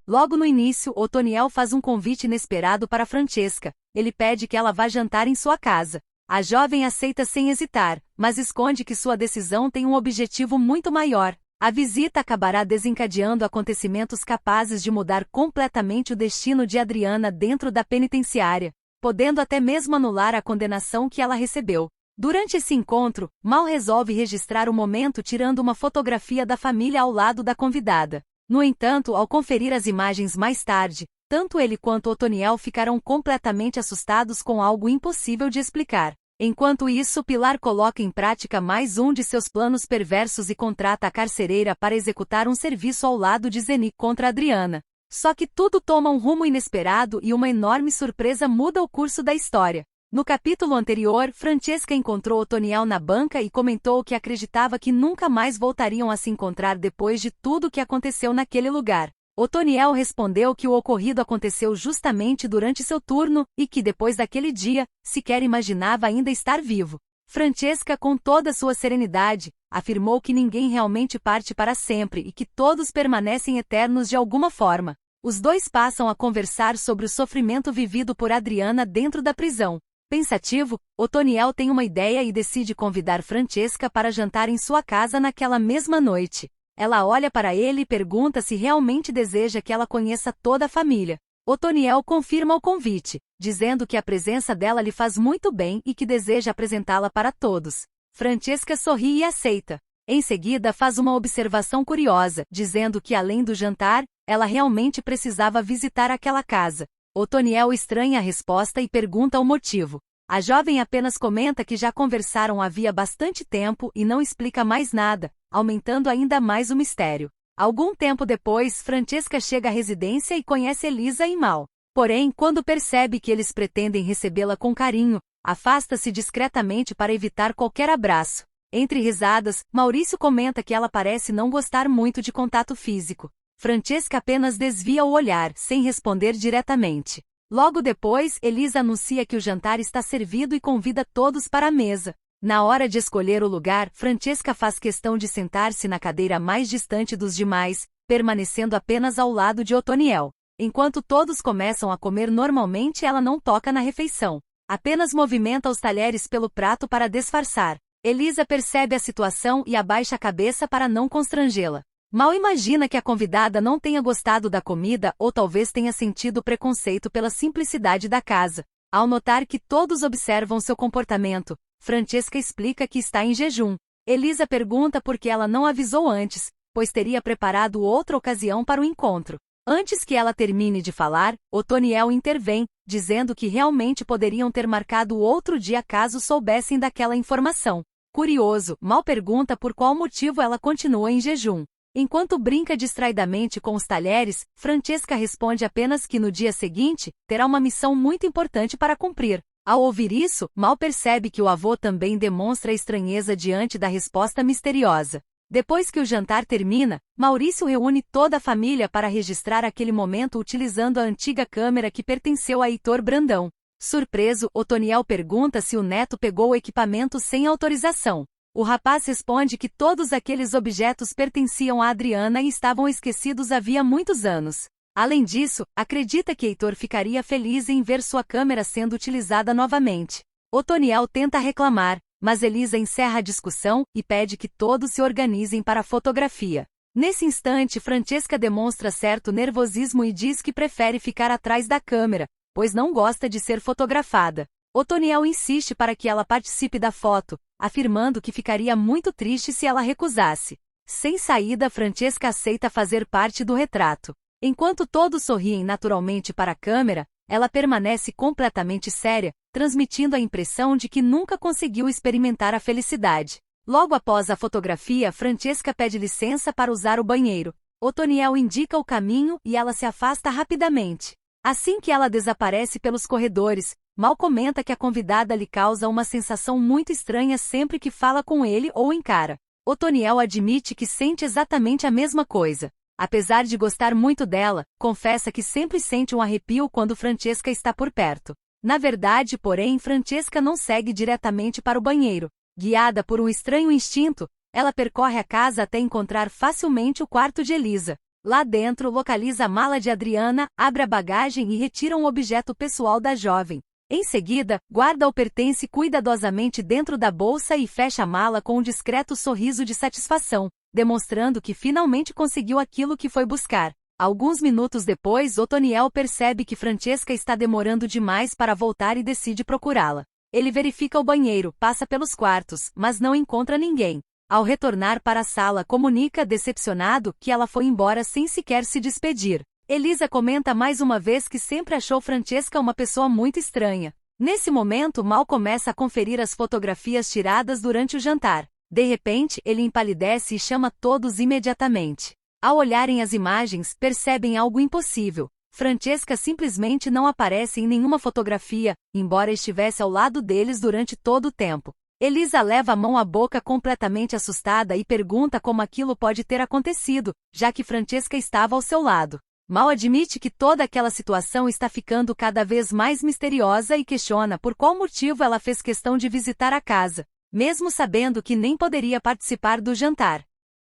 Logo no início, Otoniel faz um convite inesperado para Francesca. Ele pede que ela vá jantar em sua casa. A jovem aceita sem hesitar, mas esconde que sua decisão tem um objetivo muito maior. A visita acabará desencadeando acontecimentos capazes de mudar completamente o destino de Adriana dentro da penitenciária, podendo até mesmo anular a condenação que ela recebeu. Durante esse encontro, Mal resolve registrar o momento tirando uma fotografia da família ao lado da convidada. No entanto, ao conferir as imagens mais tarde, tanto ele quanto Otoniel ficarão completamente assustados com algo impossível de explicar. Enquanto isso, Pilar coloca em prática mais um de seus planos perversos e contrata a carcereira para executar um serviço ao lado de Zeni contra Adriana. Só que tudo toma um rumo inesperado e uma enorme surpresa muda o curso da história. No capítulo anterior, Francesca encontrou Otoniel na banca e comentou que acreditava que nunca mais voltariam a se encontrar depois de tudo o que aconteceu naquele lugar. Otoniel respondeu que o ocorrido aconteceu justamente durante seu turno e que depois daquele dia, sequer imaginava ainda estar vivo. Francesca, com toda sua serenidade, afirmou que ninguém realmente parte para sempre e que todos permanecem eternos de alguma forma. Os dois passam a conversar sobre o sofrimento vivido por Adriana dentro da prisão. Pensativo, Otoniel tem uma ideia e decide convidar Francesca para jantar em sua casa naquela mesma noite. Ela olha para ele e pergunta se realmente deseja que ela conheça toda a família. Otoniel confirma o convite, dizendo que a presença dela lhe faz muito bem e que deseja apresentá-la para todos. Francesca sorri e aceita. Em seguida, faz uma observação curiosa, dizendo que além do jantar, ela realmente precisava visitar aquela casa. Otoniel estranha a resposta e pergunta o motivo. A jovem apenas comenta que já conversaram havia bastante tempo e não explica mais nada, aumentando ainda mais o mistério. Algum tempo depois, Francesca chega à residência e conhece Elisa e Mal. Porém, quando percebe que eles pretendem recebê-la com carinho, afasta-se discretamente para evitar qualquer abraço. Entre risadas, Maurício comenta que ela parece não gostar muito de contato físico. Francesca apenas desvia o olhar, sem responder diretamente. Logo depois, Elisa anuncia que o jantar está servido e convida todos para a mesa. Na hora de escolher o lugar, Francesca faz questão de sentar-se na cadeira mais distante dos demais, permanecendo apenas ao lado de Otoniel. Enquanto todos começam a comer normalmente, ela não toca na refeição. Apenas movimenta os talheres pelo prato para disfarçar. Elisa percebe a situação e abaixa a cabeça para não constrangê-la. Mal imagina que a convidada não tenha gostado da comida ou talvez tenha sentido preconceito pela simplicidade da casa. Ao notar que todos observam seu comportamento, Francesca explica que está em jejum. Elisa pergunta por que ela não avisou antes, pois teria preparado outra ocasião para o encontro. Antes que ela termine de falar, Otoniel intervém, dizendo que realmente poderiam ter marcado outro dia caso soubessem daquela informação. Curioso, Mal pergunta por qual motivo ela continua em jejum. Enquanto brinca distraidamente com os talheres, Francesca responde apenas que no dia seguinte, terá uma missão muito importante para cumprir. Ao ouvir isso, Mal percebe que o avô também demonstra estranheza diante da resposta misteriosa. Depois que o jantar termina, Maurício reúne toda a família para registrar aquele momento utilizando a antiga câmera que pertenceu a Heitor Brandão. Surpreso, Otoniel pergunta se o neto pegou o equipamento sem autorização. O rapaz responde que todos aqueles objetos pertenciam a Adriana e estavam esquecidos havia muitos anos. Além disso, acredita que Heitor ficaria feliz em ver sua câmera sendo utilizada novamente. Otoniel tenta reclamar, mas Elisa encerra a discussão e pede que todos se organizem para a fotografia. Nesse instante, Francesca demonstra certo nervosismo e diz que prefere ficar atrás da câmera, pois não gosta de ser fotografada. Otoniel insiste para que ela participe da foto, afirmando que ficaria muito triste se ela recusasse. Sem saída, Francesca aceita fazer parte do retrato. Enquanto todos sorriem naturalmente para a câmera, ela permanece completamente séria, transmitindo a impressão de que nunca conseguiu experimentar a felicidade. Logo após a fotografia, Francesca pede licença para usar o banheiro. Otoniel indica o caminho e ela se afasta rapidamente. Assim que ela desaparece pelos corredores, Mal comenta que a convidada lhe causa uma sensação muito estranha sempre que fala com ele ou encara. Otoniel admite que sente exatamente a mesma coisa. Apesar de gostar muito dela, confessa que sempre sente um arrepio quando Francesca está por perto. Na verdade, porém, Francesca não segue diretamente para o banheiro. Guiada por um estranho instinto, ela percorre a casa até encontrar facilmente o quarto de Elisa. Lá dentro, localiza a mala de Adriana, abre a bagagem e retira um objeto pessoal da jovem. Em seguida, guarda o pertence cuidadosamente dentro da bolsa e fecha a mala com um discreto sorriso de satisfação, demonstrando que finalmente conseguiu aquilo que foi buscar. Alguns minutos depois, Otoniel percebe que Francesca está demorando demais para voltar e decide procurá-la. Ele verifica o banheiro, passa pelos quartos, mas não encontra ninguém. Ao retornar para a sala, comunica, decepcionado, que ela foi embora sem sequer se despedir. Elisa comenta mais uma vez que sempre achou Francesca uma pessoa muito estranha. Nesse momento, Mal começa a conferir as fotografias tiradas durante o jantar. De repente, ele empalidece e chama todos imediatamente. Ao olharem as imagens, percebem algo impossível. Francesca simplesmente não aparece em nenhuma fotografia, embora estivesse ao lado deles durante todo o tempo. Elisa leva a mão à boca completamente assustada e pergunta como aquilo pode ter acontecido, já que Francesca estava ao seu lado. Mal admite que toda aquela situação está ficando cada vez mais misteriosa e questiona por qual motivo ela fez questão de visitar a casa, mesmo sabendo que nem poderia participar do jantar.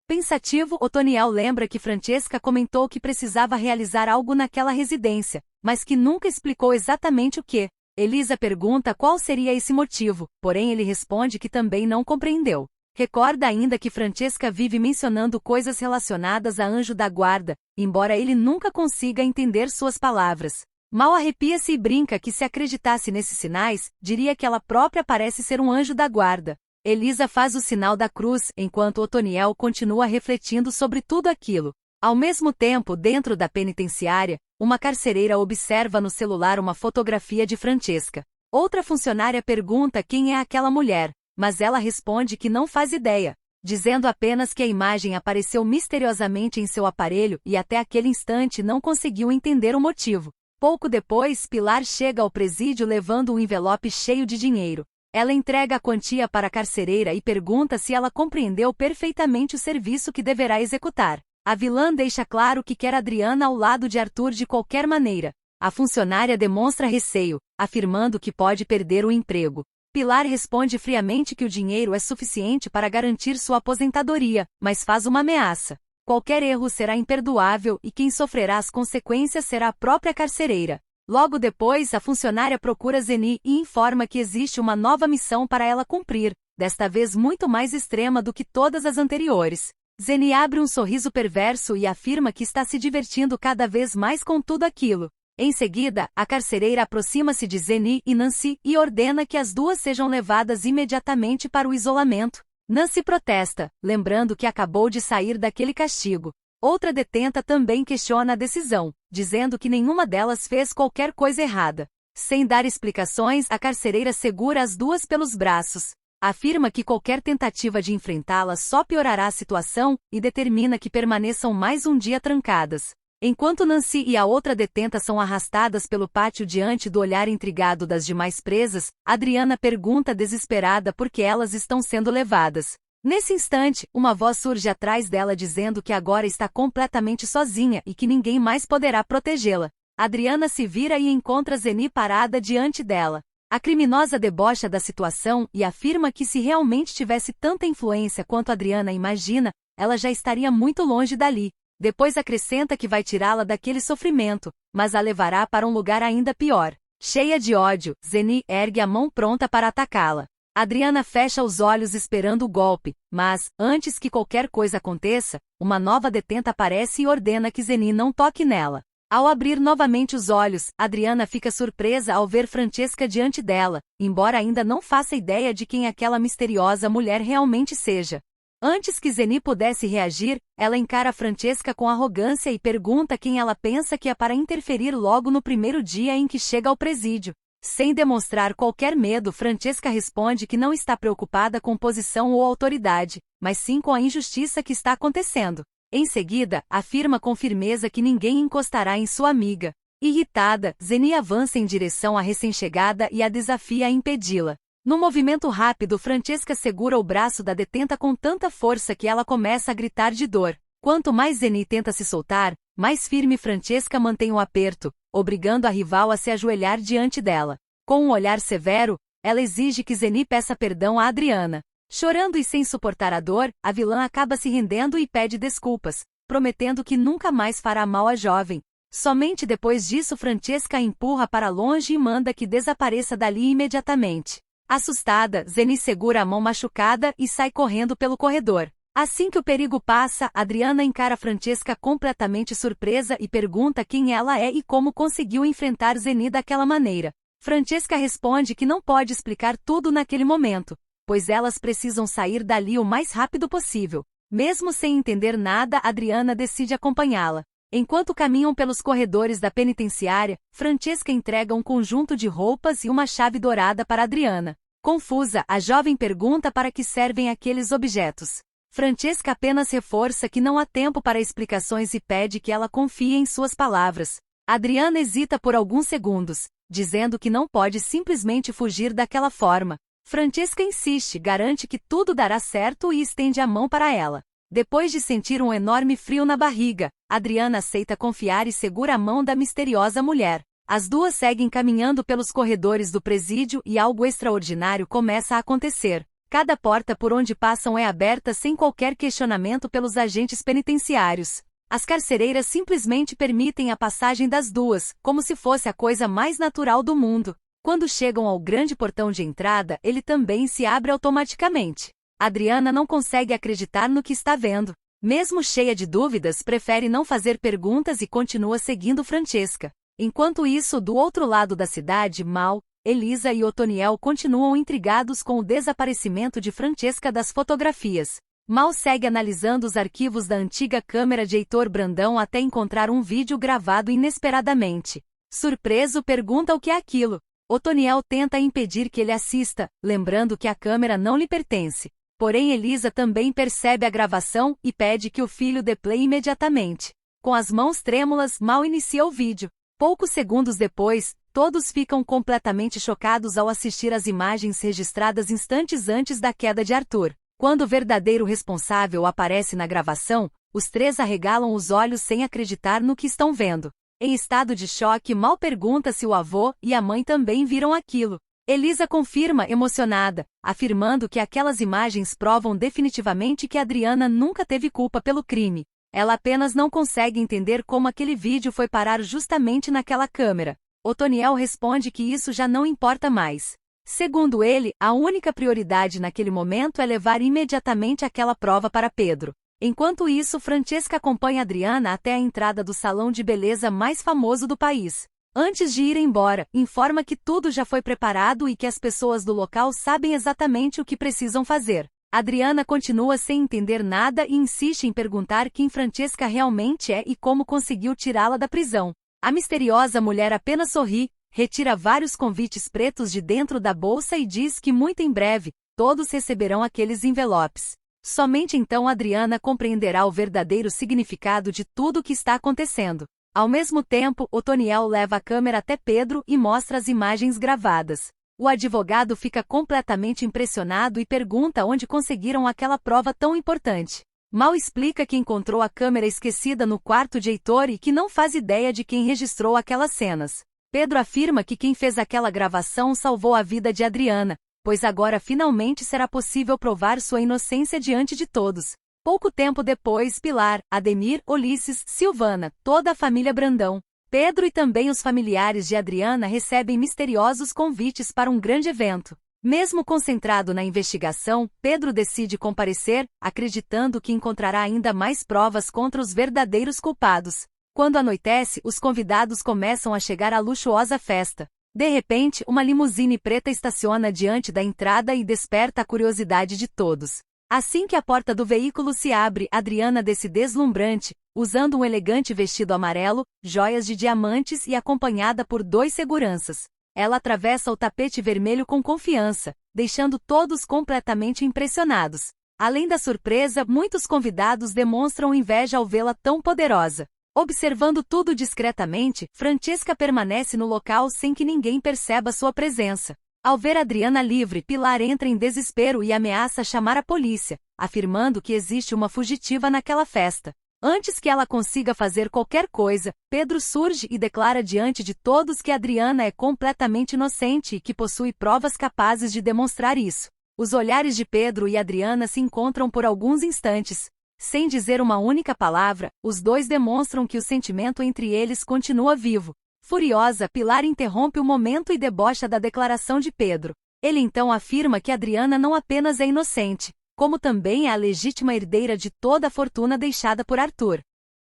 Pensativo, Otoniel lembra que Francesca comentou que precisava realizar algo naquela residência, mas que nunca explicou exatamente o que. Elisa pergunta qual seria esse motivo, porém ele responde que também não compreendeu. Recorda ainda que Francesca vive mencionando coisas relacionadas a anjo da guarda, embora ele nunca consiga entender suas palavras. Mal arrepia-se e brinca que se acreditasse nesses sinais, diria que ela própria parece ser um anjo da guarda. Elisa faz o sinal da cruz, enquanto Otoniel continua refletindo sobre tudo aquilo. Ao mesmo tempo, dentro da penitenciária, uma carcereira observa no celular uma fotografia de Francesca. Outra funcionária pergunta quem é aquela mulher, mas ela responde que não faz ideia, dizendo apenas que a imagem apareceu misteriosamente em seu aparelho e até aquele instante não conseguiu entender o motivo. Pouco depois, Pilar chega ao presídio levando um envelope cheio de dinheiro. Ela entrega a quantia para a carcereira e pergunta se ela compreendeu perfeitamente o serviço que deverá executar. A vilã deixa claro que quer Adriana ao lado de Arthur de qualquer maneira. A funcionária demonstra receio, afirmando que pode perder o emprego. Pilar responde friamente que o dinheiro é suficiente para garantir sua aposentadoria, mas faz uma ameaça. Qualquer erro será imperdoável e quem sofrerá as consequências será a própria carcereira. Logo depois, a funcionária procura Zeni e informa que existe uma nova missão para ela cumprir, desta vez muito mais extrema do que todas as anteriores. Zeni abre um sorriso perverso e afirma que está se divertindo cada vez mais com tudo aquilo. Em seguida, a carcereira aproxima-se de Zeni e Nancy e ordena que as duas sejam levadas imediatamente para o isolamento. Nancy protesta, lembrando que acabou de sair daquele castigo. Outra detenta também questiona a decisão, dizendo que nenhuma delas fez qualquer coisa errada. Sem dar explicações, a carcereira segura as duas pelos braços. Afirma que qualquer tentativa de enfrentá-las só piorará a situação e determina que permaneçam mais um dia trancadas. Enquanto Nancy e a outra detenta são arrastadas pelo pátio diante do olhar intrigado das demais presas, Adriana pergunta desesperada por que elas estão sendo levadas. Nesse instante, uma voz surge atrás dela dizendo que agora está completamente sozinha e que ninguém mais poderá protegê-la. Adriana se vira e encontra Zeni parada diante dela. A criminosa debocha da situação e afirma que se realmente tivesse tanta influência quanto Adriana imagina, ela já estaria muito longe dali. Depois acrescenta que vai tirá-la daquele sofrimento, mas a levará para um lugar ainda pior. Cheia de ódio, Zeni ergue a mão pronta para atacá-la. Adriana fecha os olhos esperando o golpe, mas, antes que qualquer coisa aconteça, uma nova detenta aparece e ordena que Zeni não toque nela. Ao abrir novamente os olhos, Adriana fica surpresa ao ver Francesca diante dela, embora ainda não faça ideia de quem aquela misteriosa mulher realmente seja. Antes que Zeni pudesse reagir, ela encara Francesca com arrogância e pergunta quem ela pensa que é para interferir logo no primeiro dia em que chega ao presídio. Sem demonstrar qualquer medo, Francesca responde que não está preocupada com posição ou autoridade, mas sim com a injustiça que está acontecendo. Em seguida, afirma com firmeza que ninguém encostará em sua amiga. Irritada, Zeni avança em direção à recém-chegada e a desafia a impedi-la. Num movimento rápido, Francesca segura o braço da detenta com tanta força que ela começa a gritar de dor. Quanto mais Zeni tenta se soltar, mais firme Francesca mantém o aperto, obrigando a rival a se ajoelhar diante dela. Com um olhar severo, ela exige que Zeni peça perdão a Adriana. Chorando e sem suportar a dor, a vilã acaba se rendendo e pede desculpas. prometendo que nunca mais fará mal à jovem. Somente depois disso Francesca a empurra para longe e manda que desapareça dali imediatamente. Assustada, Zeni segura a mão machucada e sai correndo pelo corredor. Assim que o perigo passa, Adriana encara Francesca completamente surpresa e pergunta quem ela é e como conseguiu enfrentar Zeni daquela maneira. Francesca responde que não pode explicar tudo naquele momento, pois elas precisam sair dali o mais rápido possível. Mesmo sem entender nada, Adriana decide acompanhá-la. Enquanto caminham pelos corredores da penitenciária, Francesca entrega um conjunto de roupas e uma chave dourada para Adriana. Confusa, a jovem pergunta para que servem aqueles objetos. Francesca apenas reforça que não há tempo para explicações e pede que ela confie em suas palavras. Adriana hesita por alguns segundos, dizendo que não pode simplesmente fugir daquela forma. Francesca insiste, garante que tudo dará certo e estende a mão para ela. Depois de sentir um enorme frio na barriga, Adriana aceita confiar e segura a mão da misteriosa mulher. As duas seguem caminhando pelos corredores do presídio e algo extraordinário começa a acontecer. Cada porta por onde passam é aberta sem qualquer questionamento pelos agentes penitenciários. As carcereiras simplesmente permitem a passagem das duas, como se fosse a coisa mais natural do mundo. Quando chegam ao grande portão de entrada, ele também se abre automaticamente. Adriana não consegue acreditar no que está vendo. Mesmo cheia de dúvidas, prefere não fazer perguntas e continua seguindo Francesca. Enquanto isso, do outro lado da cidade, Mal, Elisa e Otoniel continuam intrigados com o desaparecimento de Francesca das fotografias. Mal segue analisando os arquivos da antiga câmera de Heitor Brandão até encontrar um vídeo gravado inesperadamente. Surpreso, pergunta o que é aquilo. Otoniel tenta impedir que ele assista, lembrando que a câmera não lhe pertence. Porém Elisa também percebe a gravação e pede que o filho dê play imediatamente. Com as mãos trêmulas, Mal inicia o vídeo. Poucos segundos depois, todos ficam completamente chocados ao assistir às imagens registradas instantes antes da queda de Arthur. Quando o verdadeiro responsável aparece na gravação, os três arregalam os olhos sem acreditar no que estão vendo. Em estado de choque, Mal pergunta se o avô e a mãe também viram aquilo. Elisa confirma, emocionada, afirmando que aquelas imagens provam definitivamente que Adriana nunca teve culpa pelo crime. Ela apenas não consegue entender como aquele vídeo foi parar justamente naquela câmera. Otoniel responde que isso já não importa mais. Segundo ele, a única prioridade naquele momento é levar imediatamente aquela prova para Pedro. Enquanto isso, Francesca acompanha Adriana até a entrada do salão de beleza mais famoso do país. Antes de ir embora, informa que tudo já foi preparado e que as pessoas do local sabem exatamente o que precisam fazer. Adriana continua sem entender nada e insiste em perguntar quem Francesca realmente é e como conseguiu tirá-la da prisão. A misteriosa mulher apenas sorri, retira vários convites pretos de dentro da bolsa e diz que muito em breve, todos receberão aqueles envelopes. Somente então Adriana compreenderá o verdadeiro significado de tudo o que está acontecendo. Ao mesmo tempo, Otoniel leva a câmera até Pedro e mostra as imagens gravadas. O advogado fica completamente impressionado e pergunta onde conseguiram aquela prova tão importante. Mal explica que encontrou a câmera esquecida no quarto de Heitor e que não faz ideia de quem registrou aquelas cenas. Pedro afirma que quem fez aquela gravação salvou a vida de Adriana, pois agora finalmente será possível provar sua inocência diante de todos. Pouco tempo depois, Pilar, Ademir, Ulisses, Silvana, toda a família Brandão, Pedro e também os familiares de Adriana recebem misteriosos convites para um grande evento. Mesmo concentrado na investigação, Pedro decide comparecer, acreditando que encontrará ainda mais provas contra os verdadeiros culpados. Quando anoitece, os convidados começam a chegar à luxuosa festa. De repente, uma limusine preta estaciona diante da entrada e desperta a curiosidade de todos. Assim que a porta do veículo se abre, Adriana desce deslumbrante, usando um elegante vestido amarelo, joias de diamantes e acompanhada por 2 seguranças. Ela atravessa o tapete vermelho com confiança, deixando todos completamente impressionados. Além da surpresa, muitos convidados demonstram inveja ao vê-la tão poderosa. Observando tudo discretamente, Francesca permanece no local sem que ninguém perceba sua presença. Ao ver Adriana livre, Pilar entra em desespero e ameaça chamar a polícia, afirmando que existe uma fugitiva naquela festa. Antes que ela consiga fazer qualquer coisa, Pedro surge e declara diante de todos que Adriana é completamente inocente e que possui provas capazes de demonstrar isso. Os olhares de Pedro e Adriana se encontram por alguns instantes. Sem dizer uma única palavra, os dois demonstram que o sentimento entre eles continua vivo. Furiosa, Pilar interrompe o momento e debocha da declaração de Pedro. Ele então afirma que Adriana não apenas é inocente, como também é a legítima herdeira de toda a fortuna deixada por Arthur.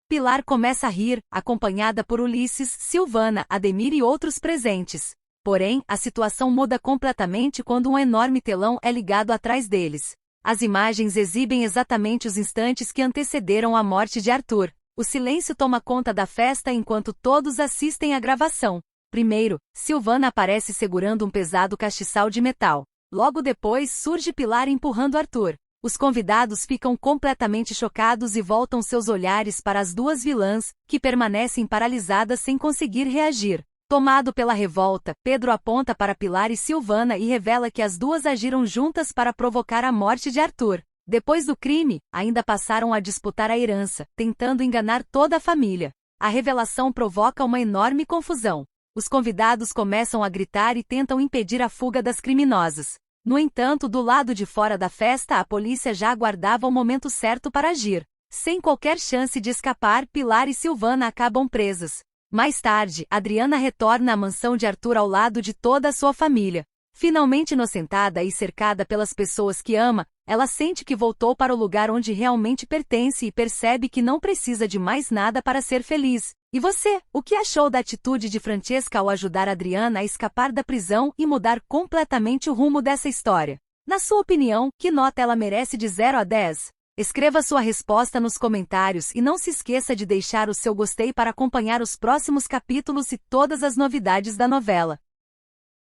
Pilar começa a rir, acompanhada por Ulisses, Silvana, Ademir e outros presentes. Porém, a situação muda completamente quando um enorme telão é ligado atrás deles. As imagens exibem exatamente os instantes que antecederam a morte de Arthur. O silêncio toma conta da festa enquanto todos assistem à gravação. Primeiro, Silvana aparece segurando um pesado castiçal de metal. Logo depois surge Pilar empurrando Arthur. Os convidados ficam completamente chocados e voltam seus olhares para as duas vilãs, que permanecem paralisadas sem conseguir reagir. Tomado pela revolta, Pedro aponta para Pilar e Silvana e revela que as duas agiram juntas para provocar a morte de Arthur. Depois do crime, ainda passaram a disputar a herança, tentando enganar toda a família. A revelação provoca uma enorme confusão. Os convidados começam a gritar e tentam impedir a fuga das criminosas. No entanto, do lado de fora da festa, a polícia já aguardava o momento certo para agir. Sem qualquer chance de escapar, Pilar e Silvana acabam presas. Mais tarde, Adriana retorna à mansão de Arthur ao lado de toda a sua família. Finalmente inocentada e cercada pelas pessoas que ama, ela sente que voltou para o lugar onde realmente pertence e percebe que não precisa de mais nada para ser feliz. E você, o que achou da atitude de Francesca ao ajudar Adriana a escapar da prisão e mudar completamente o rumo dessa história? Na sua opinião, que nota ela merece de 0 a 10? Escreva sua resposta nos comentários e não se esqueça de deixar o seu gostei para acompanhar os próximos capítulos e todas as novidades da novela.